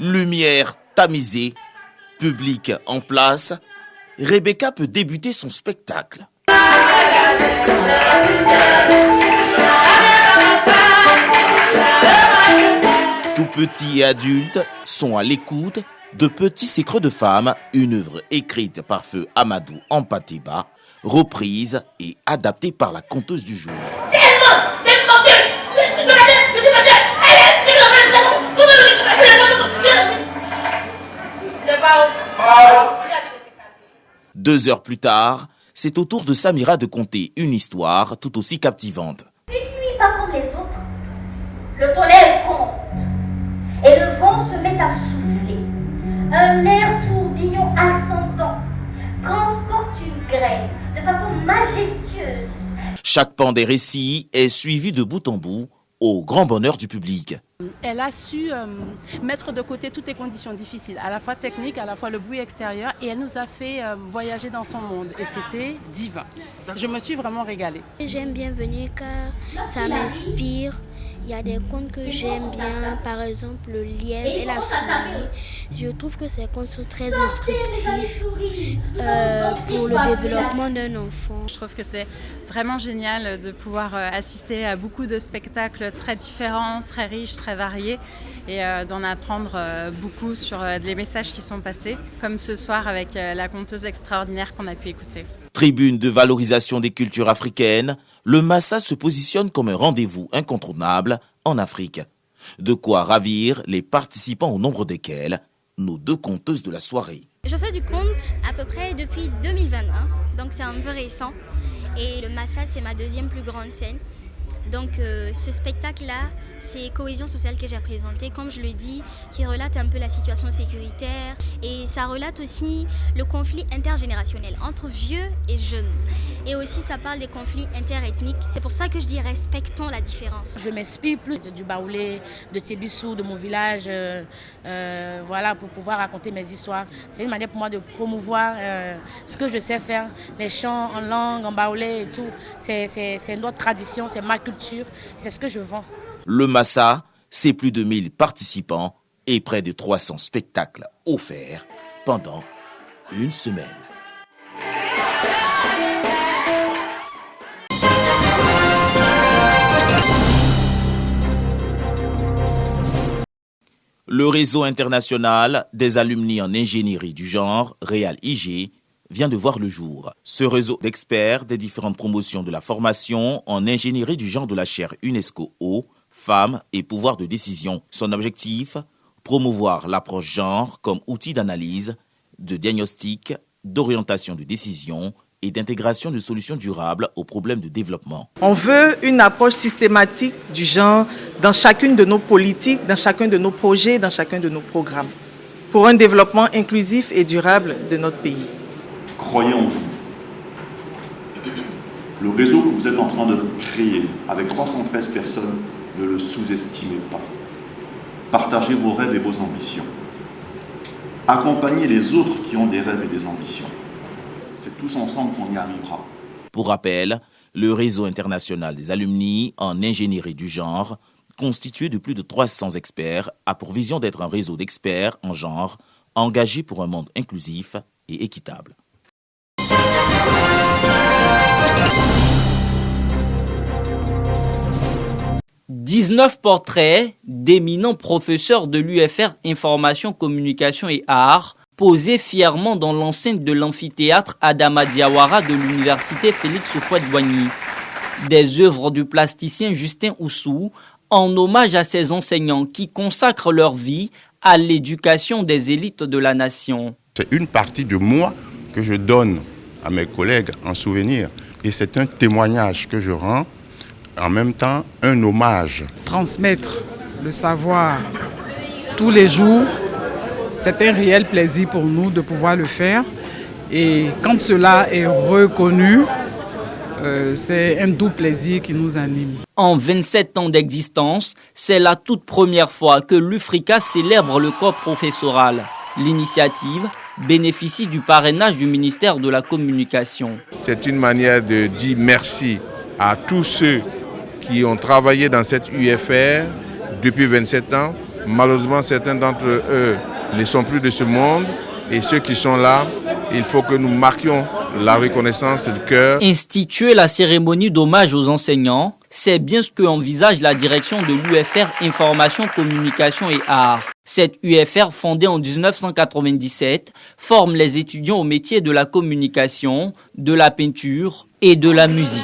Lumière tamisée, public en place, Rebecca peut débuter son spectacle. Tout petits et adultes sont à l'écoute de Petits et creux de femme, une œuvre écrite par feu Amadou Ampateba, reprise et adaptée par la conteuse du jour. Deux heures plus tard, c'est au tour de Samira de conter une histoire tout aussi captivante. Une nuit pas comme les autres, le tonnerre compte et le vent se met à souffler. Un air tourbillon ascendant transporte une graine de façon majestueuse. Chaque pan des récits est suivi de bout en bout au grand bonheur du public. Elle a su mettre de côté toutes les conditions difficiles, à la fois techniques, à la fois le bruit extérieur, et elle nous a fait voyager dans son monde. Et c'était divin. Je me suis vraiment régalée. J'aime bien venir car ça m'inspire. Il y a des contes que j'aime bien, par exemple le lièvre et la souris. Je trouve que ces contes sont très instructifs pour le développement d'un enfant. Je trouve que c'est vraiment génial de pouvoir assister à beaucoup de spectacles très différents, très riches, très variés et d'en apprendre beaucoup sur les messages qui sont passés, comme ce soir avec la conteuse extraordinaire qu'on a pu écouter. Tribune de valorisation des cultures africaines, le Massa se positionne comme un rendez-vous incontournable en Afrique. De quoi ravir les participants au nombre desquels nos deux conteuses de la soirée. Je fais du conte à peu près depuis 2021, donc c'est un peu récent. Et le Massa, c'est ma deuxième plus grande scène. Donc ce spectacle-là, c'est Cohésion sociale que j'ai présenté, comme je le dis, qui relate un peu la situation sécuritaire. Et ça relate aussi le conflit intergénérationnel entre vieux et jeunes. Et aussi ça parle des conflits interethniques. C'est pour ça que je dis respectons la différence. Je m'inspire plus du Baoulé, de Tébissou, de mon village, voilà, pour pouvoir raconter mes histoires. C'est une manière pour moi de promouvoir ce que je sais faire, les chants en langue, en Baoulé et tout. C'est notre tradition, c'est ma culture, c'est ce que je vends. Le Massa, c'est plus de 1000 participants et près de 300 spectacles offerts pendant une semaine. Le réseau international des alumni en ingénierie du genre, REAL-IG, vient de voir le jour. Ce réseau d'experts des différentes promotions de la formation en ingénierie du genre de la chaire UNESCO Eau, Femmes et pouvoir de décision. Son objectif, promouvoir l'approche genre comme outil d'analyse, de diagnostic, d'orientation de décision et d'intégration de solutions durables aux problèmes de développement. On veut une approche systématique du genre dans chacune de nos politiques, dans chacun de nos projets, dans chacun de nos programmes, pour un développement inclusif et durable de notre pays. Croyez en vous. Le réseau que vous êtes en train de créer avec 313 personnes, ne le sous-estimez pas. Partagez vos rêves et vos ambitions. Accompagnez les autres qui ont des rêves et des ambitions. C'est tous ensemble qu'on y arrivera. Pour rappel, le réseau international des alumni en ingénierie du genre, constitué de plus de 300 experts, a pour vision d'être un réseau d'experts en genre engagés pour un monde inclusif et équitable. 19 portraits d'éminents professeurs de l'UFR Information, Communication et Arts posés fièrement dans l'enceinte de l'amphithéâtre Adama Diawara de l'université Félix Houphouët-Boigny. Des œuvres du plasticien Justin Oussou en hommage à ces enseignants qui consacrent leur vie à l'éducation des élites de la nation. C'est une partie de moi que je donne à mes collègues en souvenir et c'est un témoignage que je rends. En même temps, un hommage. Transmettre le savoir tous les jours, c'est un réel plaisir pour nous de pouvoir le faire. Et quand cela est reconnu, c'est un doux plaisir qui nous anime. En 27 ans d'existence, c'est la toute première fois que l'UFRICA célèbre le corps professoral. L'initiative bénéficie du parrainage du ministère de la Communication. C'est une manière de dire merci à tous ceux qui ont travaillé dans cette UFR depuis 27 ans Malheureusement, certains d'entre eux ne sont plus de ce monde. Et ceux qui sont là, il faut que nous marquions la reconnaissance du cœur. Instituer la cérémonie d'hommage aux enseignants, c'est bien ce que envisage la direction de l'UFR Information, Communication et Arts. Cette UFR, fondée en 1997, forme les étudiants au métier de la communication, de la peinture et de la musique.